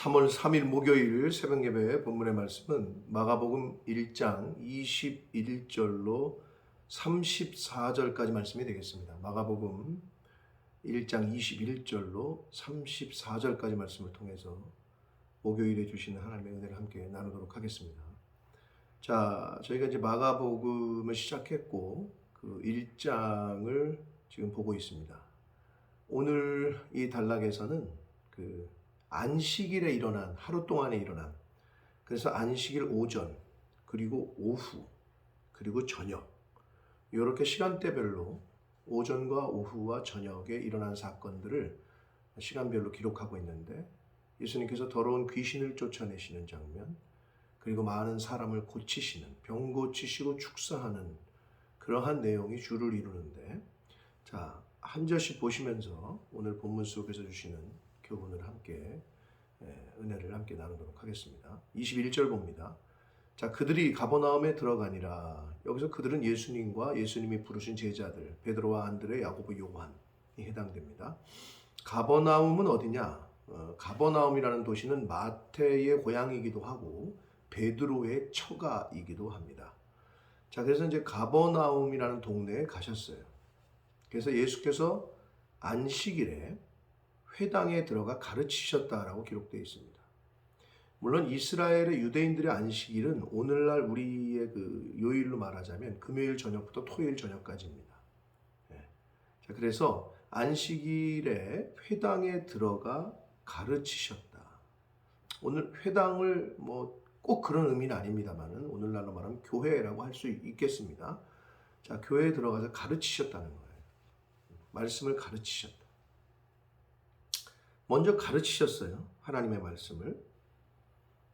3월 3일 목요일 새벽예배 본문의 말씀은 마가복음 1장 21절로 34절까지 말씀이 되겠습니다. 마가복음 1장 21절로 34절까지 말씀을 통해서 목요일에 주시는 하나님의 은혜를 함께 나누도록 하겠습니다. 자, 저희가 이제 마가복음을 시작했고 그 1장을 지금 보고 있습니다. 오늘 이 단락에서는 그 안식일에 일어난, 하루 동안에 일어난, 그래서 안식일 오전, 그리고 오후, 그리고 저녁, 이렇게 시간대별로 오전과 오후와 저녁에 일어난 사건들을 시간별로 기록하고 있는데, 예수님께서 더러운 귀신을 쫓아내시는 장면, 그리고 많은 사람을 고치시는, 병 고치시고 축사하는 그러한 내용이 주를 이루는데, 자, 한 절씩 보시면서 오늘 본문 속에서 주시는 교훈을 함께 은혜를 함께 나누도록 하겠습니다. 21절 봅니다. 자, 그들이 가버나움에 들어가니라. 여기서 그들은 예수님과 예수님이 부르신 제자들 베드로와 안드레, 야고보, 요한이 해당됩니다. 가버나움은 어디냐? 가버나움이라는 도시는 마태의 고향이기도 하고 베드로의 처가이기도 합니다. 자, 그래서 이제 가버나움이라는 동네에 가셨어요. 그래서 예수께서 안식일에 회당에 들어가 가르치셨다라고 기록되어 있습니다. 물론 이스라엘의 유대인들의 안식일은 오늘날 우리의 그 요일로 말하자면 금요일 저녁부터 토요일 저녁까지입니다. 자, 그래서 안식일에 회당에 들어가 가르치셨다. 오늘 회당을 꼭 그런 의미는 아닙니다만은 오늘날로 말하면 교회라고 할 수 있겠습니다. 자, 교회에 들어가서 가르치셨다는 거예요. 말씀을 가르치셨다. 먼저 가르치셨어요. 하나님의 말씀을.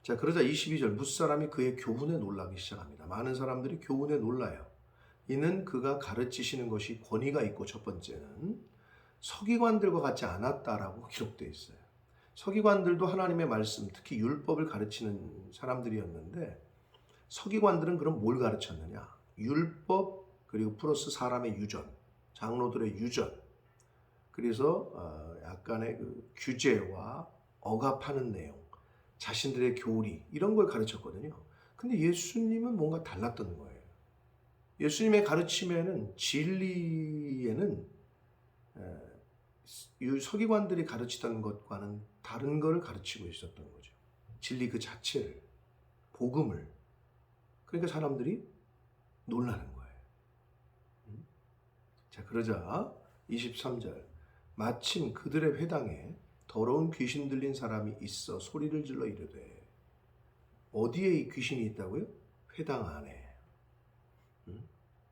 자, 그러자 22절 무사람이 그의 교훈에 놀라기 시작합니다. 많은 사람들이 교훈에 놀라요. 이는 그가 가르치시는 것이 권위가 있고, 첫 번째는 서기관들과 같지 않았다라고 기록되어 있어요. 서기관들도 하나님의 말씀, 특히 율법을 가르치는 사람들이었는데, 서기관들은 그럼 뭘 가르쳤느냐? 율법, 그리고 플러스 사람의 유전, 장로들의 유전, 그래서 약간의 그 규제와 억압하는 내용, 자신들의 교리, 이런 걸 가르쳤거든요. 근데 예수님은 뭔가 달랐던 거예요. 예수님의 가르침에는, 진리에는 서기관들이 가르치던 것과는 다른 것을 가르치고 있었던 거죠. 진리 그 자체를, 복음을. 그러니까 사람들이 놀라는 거예요. 자, 그러자 23절 마침 그들의 회당에 더러운 귀신 들린 사람이 있어 소리를 질러 이르되. 어디에 이 귀신이 있다고요? 회당 안에.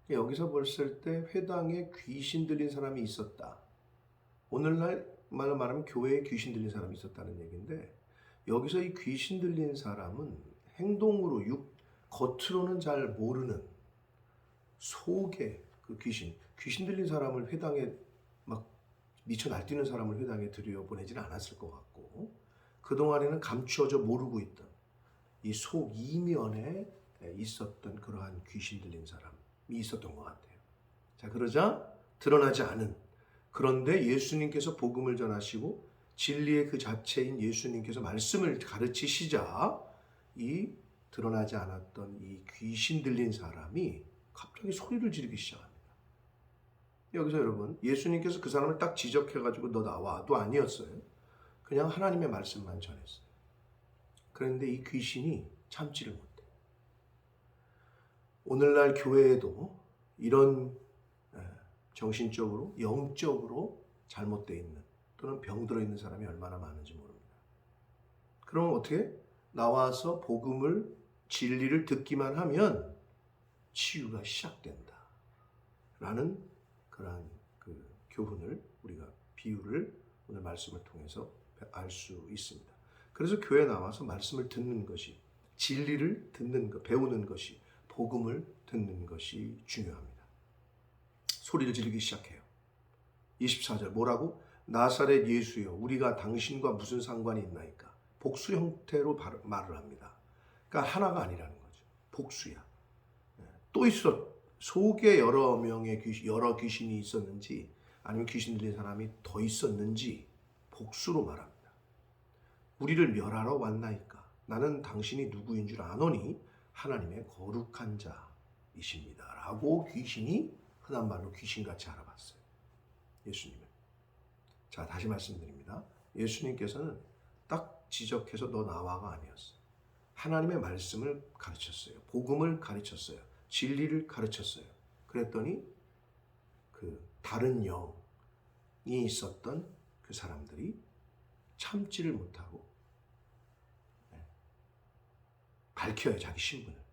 여기서 봤을 때 회당에 귀신 들린 사람이 있었다. 오늘날 말로 말하면 교회에 귀신 들린 사람이 있었다는 얘기인데, 여기서 이 귀신 들린 사람은 행동으로 겉으로는 잘 모르는 속에 그 귀신 들린 사람을 회당에 막 미쳐 날뛰는 사람을 회당에 들여보내지는 않았을 것 같고, 그동안에는 감추어져 모르고 있던 이 속 이면에 있었던 그러한 귀신 들린 사람이 있었던 것 같아요. 자, 그러자 드러나지 않은, 그런데 예수님께서 복음을 전하시고 진리의 그 자체인 예수님께서 말씀을 가르치시자 이 드러나지 않았던 이 귀신 들린 사람이 갑자기 소리를 지르기 시작합니다. 여기서 여러분, 예수님께서 그 사람을 딱 지적해가지고 너 나와도 아니었어요. 그냥 하나님의 말씀만 전했어요. 그런데 이 귀신이 참지를 못해요. 오늘날 교회에도 이런 정신적으로, 영적으로 잘못되어 있는 또는 병들어 있는 사람이 얼마나 많은지 모릅니다. 그럼 어떻게? 나와서 복음을, 진리를 듣기만 하면 치유가 시작된다 라는 그러한 그 교훈을, 우리가 비유를 오늘 말씀을 통해서 알 수 있습니다. 그래서 교회에 나와서 말씀을 듣는 것이, 진리를 듣는 것, 배우는 것이, 복음을 듣는 것이 중요합니다. 소리를 지르기 시작해요. 24절 뭐라고? 나사렛 예수여, 우리가 당신과 무슨 상관이 있나이까? 복수 형태로 말을 합니다. 그러니까 하나가 아니라는 거죠. 복수야. 또 있어. 속에 여러 명의 여러 귀신이 있었는지, 아니면 귀신 들린 사람이 더 있었는지 복수로 말합니다. 우리를 멸하러 왔나이까? 나는 당신이 누구인 줄 아노니 하나님의 거룩한 자이십니다. 라고 귀신이 흔한 말로 귀신같이 알아봤어요. 예수님은. 자, 다시 말씀드립니다. 예수님께서는 딱 지적해서 너 나와가 아니었어요. 하나님의 말씀을 가르쳤어요. 복음을 가르쳤어요. 진리를 가르쳤어요. 그랬더니 그 다른 영이 있었던 그 사람들이 참지를 못하고 밝혀요, 자기 신분을.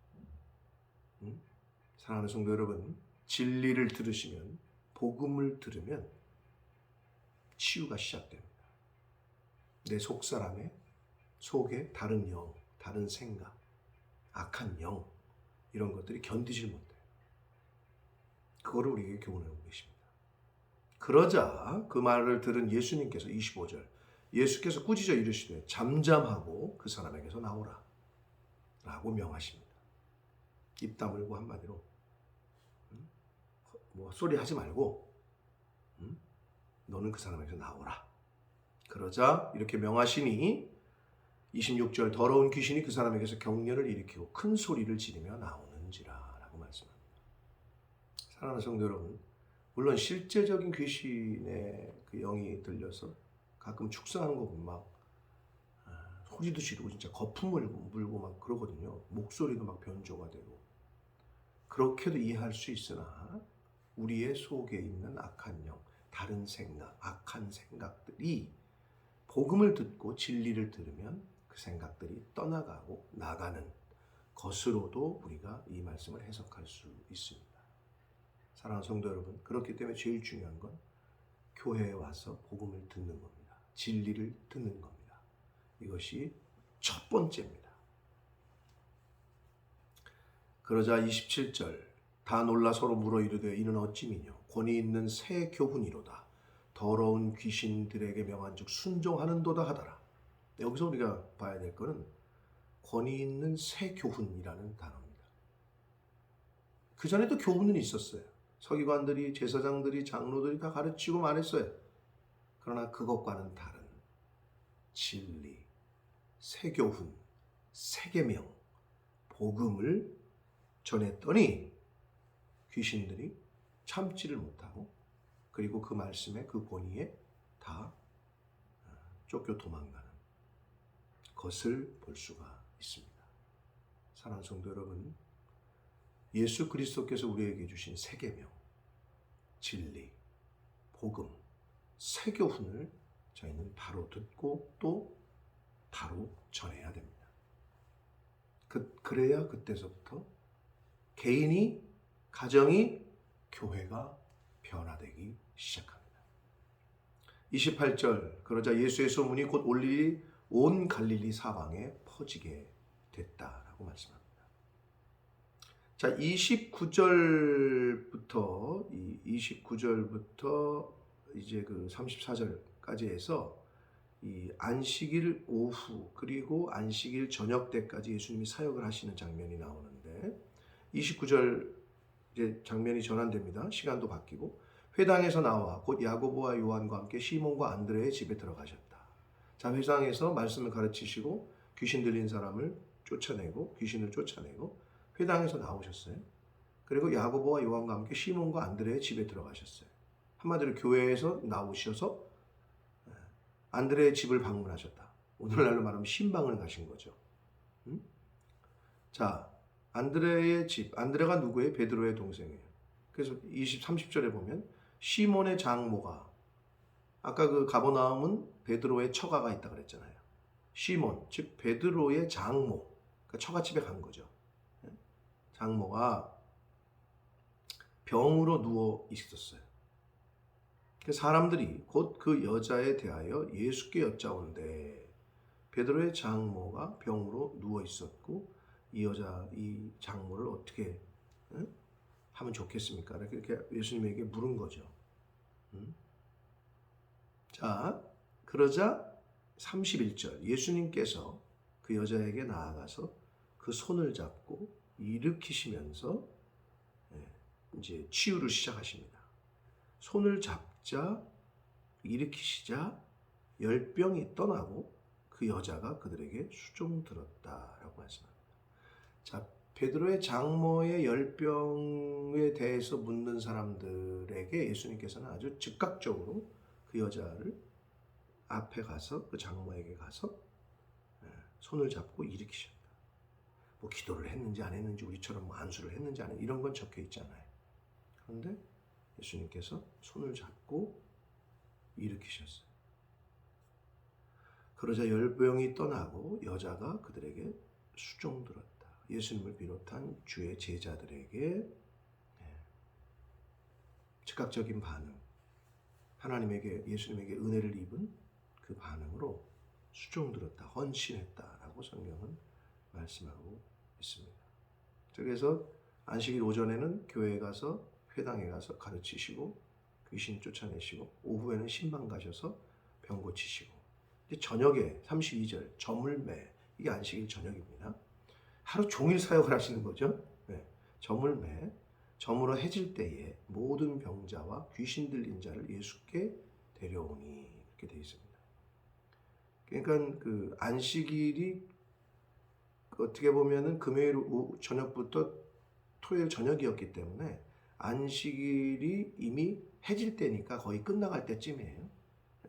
사랑하는 성도 여러분, 진리를 들으시면, 복음을 들으면 치유가 시작됩니다. 내 속사람의 속에 다른 영, 다른 생각, 악한 영, 이런 것들이 견디질 못해요. 그거를 우리에게 교훈하고 계십니다. 그러자 그 말을 들은 예수님께서 25절, 예수께서 꾸짖어 이르시되 잠잠하고 그 사람에게서 나오라 라고 명하십니다. 입 다물고 한마디로 뭐 소리 하지 말고 너는 그 사람에게서 나오라. 그러자 이렇게 명하시니 26절, 더러운 귀신이 그 사람에게서 격려를 일으키고 큰 소리를 지르며 나오는지라 라고 말씀합니다. 사랑하는 성도 여러분, 물론 실제적인 귀신의 그 영이 들려서 가끔 축사하는 거 보면 막 소리도 지르고 진짜 거품을 물고 막 그러거든요. 목소리도 막 변조가 되고. 그렇게도 이해할 수 있으나 우리의 속에 있는 악한 영, 다른 생각, 악한 생각들이 복음을 듣고 진리를 들으면 그 생각들이 떠나가고 나가는 것으로도 우리가 이 말씀을 해석할 수 있습니다. 사랑하는 성도 여러분, 그렇기 때문에 제일 중요한 건 교회에 와서 복음을 듣는 겁니다. 진리를 듣는 겁니다. 이것이 첫 번째입니다. 그러자 27절, 다 놀라 서로 물어 이르되 이는 어찌미뇨 권위 있는 새 교훈이로다. 더러운 귀신들에게 명한즉 순종하는도다 하더라. 여기서 우리가 봐야 될 것은 권위 있는 새 교훈이라는 단어입니다. 그 전에도 교훈은 있었어요. 서기관들이, 제사장들이, 장로들이 다 가르치고 말했어요. 그러나 그것과는 다른 진리, 새 교훈, 새 계명, 복음을 전했더니 귀신들이 참지를 못하고 그리고 그 말씀에, 그 권위에 다 쫓겨 도망가는 것을 볼 수가 있습니다. 사랑하는 성도 여러분, 예수 그리스도께서 우리에게 주신 새 계명, 진리, 복음, 새 교훈을 저희는 바로 듣고 또 바로 전해야 됩니다. 그래야 그때서부터 개인이, 가정이, 교회가 변화되기 시작합니다. 28절, 그러자 예수의 소문이 곧 올리 온 갈릴리 사방에 퍼지게 됐다라고 말씀합니다. 자, 29절부터 이제 그 34절까지 해서 이 안식일 오후 그리고 안식일 저녁 때까지 예수님이 사역을 하시는 장면이 나오는데 29절 이제 장면이 전환됩니다. 시간도 바뀌고 회당에서 나와 곧 야고보와 요한과 함께 시몬과 안드레의 집에 들어가셨다. 자, 회당에서 말씀을 가르치시고 귀신 들린 사람을 쫓아내고 귀신을 쫓아내고 회당에서 나오셨어요. 그리고 야고보와 요한과 함께 시몬과 안드레의 집에 들어가셨어요. 한마디로 교회에서 나오셔서 안드레의 집을 방문하셨다. 오늘날로 말하면 신방을 가신 거죠. 자, 안드레의 집, 안드레가 누구예요? 베드로의 동생이에요. 그래서 30절에 보면 시몬의 장모가, 아까 그 가버나움은 베드로의 처가가 있다 그랬잖아요. 시몬, 즉 베드로의 장모, 그러니까 처갓집에 간 거죠. 장모가 병으로 누워 있었어요. 사람들이 곧 그 여자에 대하여 예수께 여짜온대 베드로의 장모가 병으로 누워 있었고 이 장모를 어떻게 하면 좋겠습니까? 이렇게 예수님에게 물은 거죠. 자, 그러자 31절, 예수님께서 그 여자에게 나아가서 그 손을 잡고 일으키시면서 이제 치유를 시작하십니다. 손을 잡자 일으키시자 열병이 떠나고 그 그 여자가 그들에게 수종들었다라고 말씀합니다. 자, 베드로의 장모의 열병에 대해서 묻는 사람들에게 예수님께서는 아주 즉각적으로 그 여자를 앞에 가서 그 장모에게 가서 손을 잡고 일으키셨다. 뭐 기도를 했는지 안 했는지 우리처럼 뭐 안수를 했는지 안 했는지 이런 건 적혀 있지 않아요. 그런데 예수님께서 손을 잡고 일으키셨어요. 그러자 열병이 떠나고 여자가 그들에게 수종들었다. 예수님을 비롯한 주의 제자들에게 즉각적인 반응, 하나님에게 예수님에게 은혜를 입은 그 반응으로 수종들었다, 헌신했다라고 성경은 말씀하고 있습니다. 그래서 안식일 오전에는 교회에 가서 회당에 가서 가르치시고 귀신 쫓아내시고 오후에는 신방 가셔서 병 고치시고 이제 저녁에 32절 저물매 이게 안식일 저녁입니다. 하루 종일 사역을 하시는 거죠. 네. 저물매 저물어 해질 때에 모든 병자와 귀신 들린 자를 예수께 데려오니 이렇게 되어 있습니다. 그러니까 그 안식일이 어떻게 보면은 금요일 저녁부터 토요일 저녁이었기 때문에 안식일이 이미 해질 때니까 거의 끝나갈 때쯤이에요.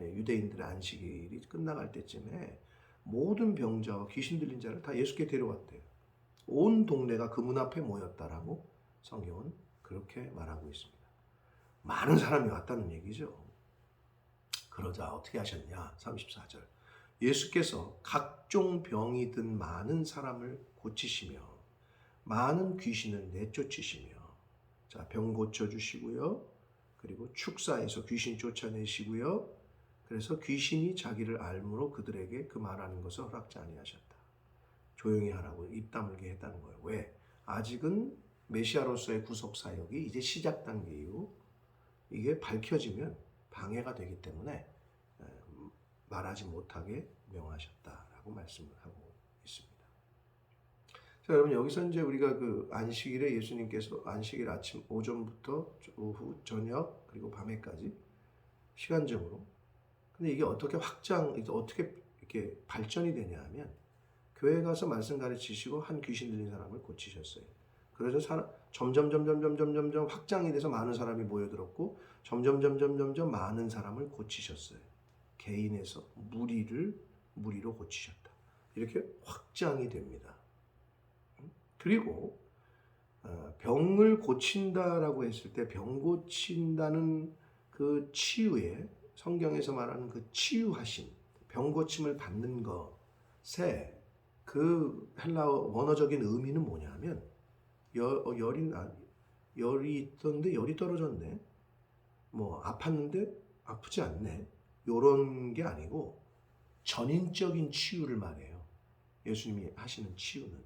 유대인들의 안식일이 끝나갈 때쯤에 모든 병자와 귀신 들린 자를 다 예수께 데려왔대요. 온 동네가 그 문 앞에 모였다라고 성경은 그렇게 말하고 있습니다. 많은 사람이 왔다는 얘기죠. 그러자 어떻게 하셨냐? 34절. 예수께서 각종 병이 든 많은 사람을 고치시며 많은 귀신을 내쫓으시며 자, 병 고쳐주시고요. 그리고 축사에서 귀신 쫓아내시고요. 그래서 귀신이 자기를 알므로 그들에게 그 말하는 것을 허락지 아니하셨다. 조용히 하라고 입 다물게 했다는 거예요. 왜? 아직은 메시아로서의 구속 사역이 이제 시작 단계이고 이게 밝혀지면 방해가 되기 때문에 말하지 못하게 명하셨다라고 말씀을 하고 있습니다. 자, 여러분 여기서 이제 우리가 그 안식일에 예수님께서 안식일 아침 오전부터 오후 저녁 그리고 밤에까지 시간적으로 근데 이게 어떻게 어떻게 이렇게 발전이 되냐 하면 교회 가서 말씀 가르치시고 한 귀신 들린 사람을 고치셨어요. 그래서 점점 확장이 돼서 많은 사람이 모여들었고 점점 많은 사람을 고치셨어요. 개인에서 무리로 고치셨다. 이렇게 확장이 됩니다. 그리고 병을 고친다라고 했을 때 병 고친다는 그 치유에 성경에서 말하는 그 치유하심, 병 고침을 받는 것에 그 헬라어 원어적인 의미는 뭐냐면 열이 있던데 열이 떨어졌네. 뭐 아팠는데 아프지 않네. 요런 게 아니고 전인적인 치유를 말해요. 예수님이 하시는 치유는.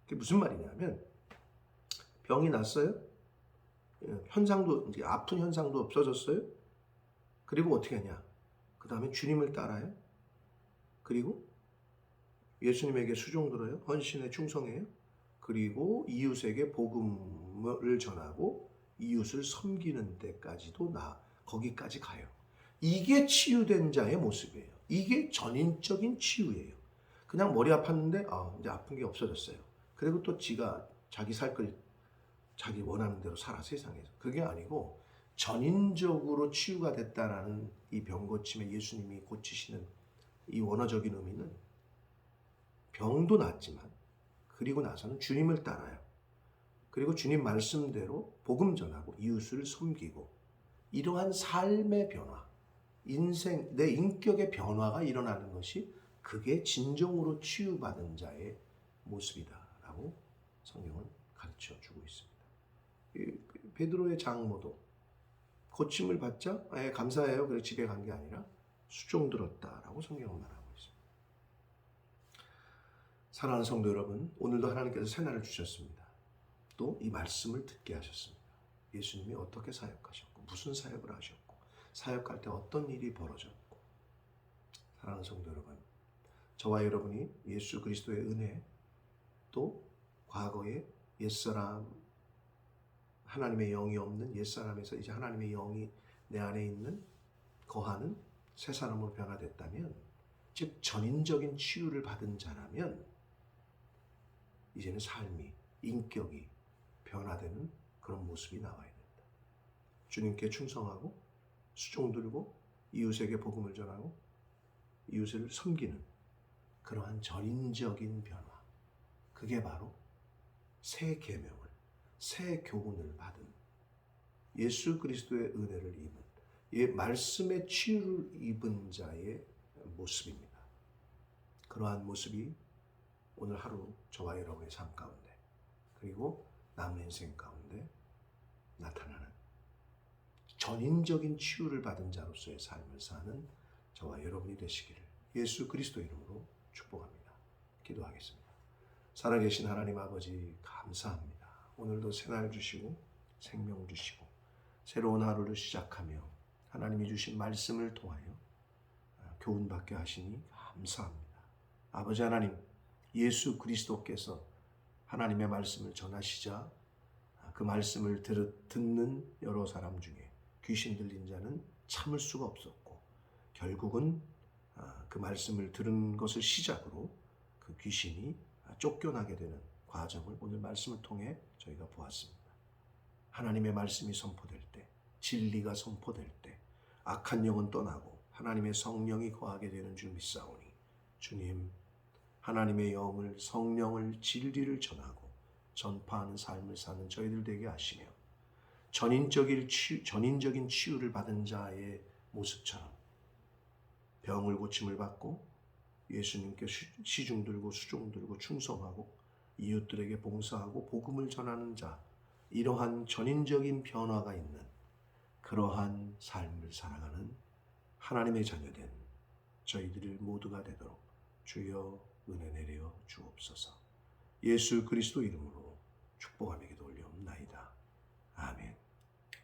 그게 무슨 말이냐면 병이 났어요. 아픈 현상도 없어졌어요. 그리고 어떻게 하냐? 그 다음에 주님을 따라요. 그리고 예수님에게 수종들어요. 헌신에 충성해요. 그리고 이웃에게 복음을 전하고 이웃을 섬기는 데까지도 거기까지 가요. 이게 치유된 자의 모습이에요. 이게 전인적인 치유예요. 그냥 머리 아팠는데 이제 아픈 게 없어졌어요. 그리고 또 자기 살 걸 자기 원하는 대로 살아 세상에서. 그게 아니고 전인적으로 치유가 됐다라는 이 병 고침에 예수님이 고치시는 이 원어적인 의미는 병도 낫지만 그리고 나서는 주님을 따라요. 그리고 주님 말씀대로 복음 전하고 이웃을 섬기고 이러한 삶의 변화, 내 인격의 변화가 일어나는 것이 그게 진정으로 치유받은 자의 모습이다라고 성경은 가르쳐 주고 있습니다. 베드로의 장모도 고침을 받자 감사해요. 그래서 집에 간 게 아니라 수종들었다라고 성경은 말하고 있습니다. 사랑하는 성도 여러분, 오늘도 하나님께서 새날을 주셨습니다. 또 이 말씀을 듣게 하셨습니다. 예수님이 어떻게 사역하셨고 무슨 사역을 하셨고 사역할 때 어떤 일이 벌어졌고 사랑하는 성도 여러분, 저와 여러분이 예수 그리스도의 은혜 또 과거의 옛사람 하나님의 영이 없는 옛사람에서 이제 하나님의 영이 내 안에 있는 거하는 새 사람으로 변화됐다면 즉 전인적인 치유를 받은 자라면 이제는 삶이, 인격이 변화되는 그런 모습이 나와야 된다. 주님께 충성하고 수종 들고 이웃에게 복음을 전하고 이웃을 섬기는 그러한 전인적인 변화, 그게 바로 새 계명을, 새 교훈을 받은 예수 그리스도의 은혜를 입은 말씀의 치유를 입은 자의 모습입니다. 그러한 모습이 오늘 하루 저와 여러분의 삶 가운데 그리고 남은 인생 가운데 나타나는 전인적인 치유를 받은 자로서의 삶을 사는 저와 여러분이 되시기를 예수 그리스도 이름으로 축복합니다. 기도하겠습니다. 살아계신 하나님 아버지 감사합니다. 오늘도 새날 주시고 생명 주시고 새로운 하루를 시작하며 하나님이 주신 말씀을 통하여 교훈받게 하시니 감사합니다. 아버지 하나님, 예수 그리스도께서 하나님의 말씀을 전하시자 그 말씀을 듣는 여러 사람 중에 귀신 들린 자는 참을 수가 없었고 결국은 그 말씀을 들은 것을 시작으로 그 귀신이 쫓겨나게 되는 과정을 오늘 말씀을 통해 저희가 보았습니다. 하나님의 말씀이 선포될 때, 진리가 선포될 때 악한 영은 떠나고 하나님의 성령이 거하게 되는 줄 믿사오니 주님, 하나님의 영을, 성령을, 진리를 전하고 전파하는 삶을 사는 저희들 되게 하시며 전인적인 치유를 받은 자의 모습처럼 병을 고침을 받고 예수님께 시중 들고 수종 들고 충성하고 이웃들에게 봉사하고 복음을 전하는 자, 이러한 전인적인 변화가 있는 그러한 삶을 살아가는 하나님의 자녀된 저희들 모두가 되도록 주여 은혜 내려 주옵소서. 예수 그리스도 이름으로 축복합니다.